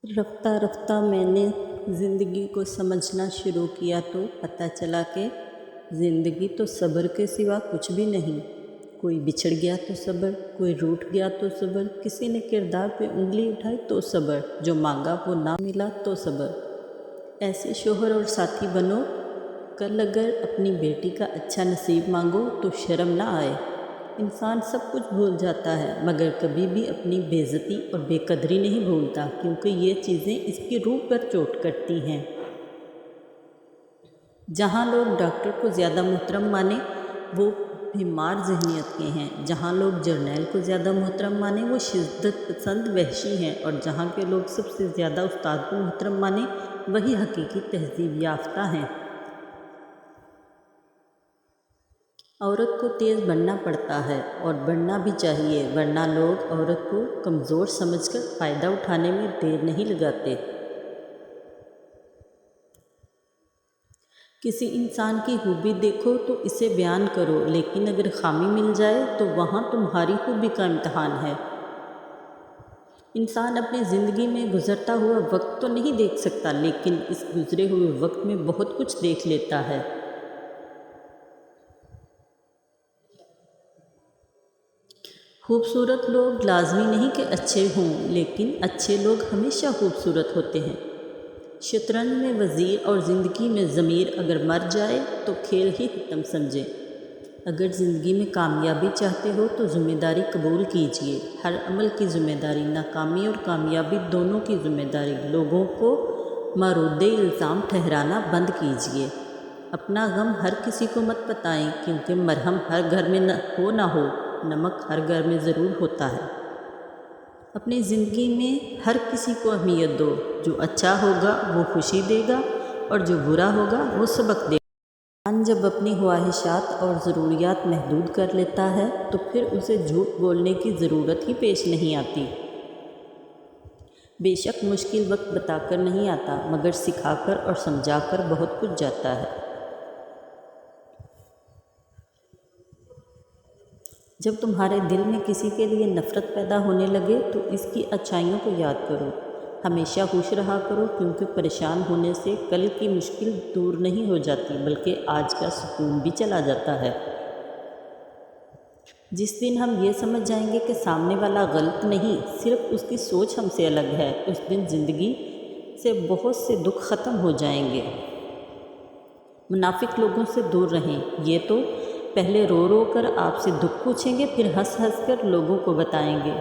رفتہ رفتہ میں نے زندگی کو سمجھنا شروع کیا تو پتہ چلا کہ زندگی تو صبر کے سوا کچھ بھی نہیں۔ کوئی بچھڑ گیا تو صبر، کوئی روٹھ گیا تو صبر، کسی نے کردار پہ انگلی اٹھائی تو صبر، جو مانگا وہ نہ ملا تو صبر۔ ایسے شوہر اور ساتھی بنو، کل اگر اپنی بیٹی کا اچھا نصیب مانگو تو شرم نہ آئے۔ انسان سب کچھ بھول جاتا ہے مگر کبھی بھی اپنی بے عزتی اور بے قدری نہیں بھولتا، کیونکہ یہ چیزیں اس کی روح پر چوٹ کرتی ہیں۔ جہاں لوگ ڈاکٹر کو زیادہ محترم مانیں وہ بیمار ذہنیت کے ہیں، جہاں لوگ جرنیل کو زیادہ محترم مانیں وہ شدت پسند وحشی ہیں، اور جہاں کے لوگ سب سے زیادہ استاد کو محترم مانیں وہی حقیقی تہذیب یافتہ ہیں۔ عورت کو تیز بڑھنا پڑتا ہے اور بڑھنا بھی چاہیے، ورنہ لوگ عورت کو کمزور سمجھ کر فائدہ اٹھانے میں دیر نہیں لگاتے۔ کسی انسان کی خوبی دیکھو تو اسے بیان کرو، لیکن اگر خامی مل جائے تو وہاں تمہاری خوبی کا امتحان ہے۔ انسان اپنی زندگی میں گزرتا ہوا وقت تو نہیں دیکھ سکتا، لیکن اس گزرے ہوئے وقت میں بہت کچھ دیکھ لیتا ہے۔ خوبصورت لوگ لازمی نہیں کہ اچھے ہوں، لیکن اچھے لوگ ہمیشہ خوبصورت ہوتے ہیں۔ شطرنج میں وزیر اور زندگی میں ضمیر اگر مر جائے تو کھیل ہی ختم سمجھے۔ اگر زندگی میں کامیابی چاہتے ہو تو ذمہ داری قبول کیجیے، ہر عمل کی ذمہ داری، ناکامی اور کامیابی دونوں کی ذمہ داری۔ لوگوں کو مورد الزام ٹھہرانا بند کیجیے۔ اپنا غم ہر کسی کو مت بتائیں، کیونکہ مرہم ہر گھر میں نہ ہو، نمک ہر گھر میں ضرور ہوتا ہے۔ اپنی زندگی میں ہر کسی کو اہمیت دو، جو اچھا ہوگا وہ خوشی دے گا اور جو برا ہوگا وہ سبق دے گا۔ انسان جب اپنی خواہشات اور ضروریات محدود کر لیتا ہے تو پھر اسے جھوٹ بولنے کی ضرورت ہی پیش نہیں آتی۔ بے شک مشکل وقت بتا کر نہیں آتا، مگر سکھا کر اور سمجھا کر بہت کچھ جاتا ہے۔ جب تمہارے دل میں کسی کے لیے نفرت پیدا ہونے لگے تو اس کی اچھائیوں کو یاد کرو۔ ہمیشہ خوش رہا کرو، کیونکہ پریشان ہونے سے کل کی مشکل دور نہیں ہو جاتی بلکہ آج کا سکون بھی چلا جاتا ہے۔ جس دن ہم یہ سمجھ جائیں گے کہ سامنے والا غلط نہیں، صرف اس کی سوچ ہم سے الگ ہے، اس دن زندگی سے بہت سے دکھ ختم ہو جائیں گے۔ منافق لوگوں سے دور رہیں، یہ تو پہلے رو رو کر آپ سے دکھ پوچھیں گے، پھر ہنس ہنس کر لوگوں کو بتائیں گے۔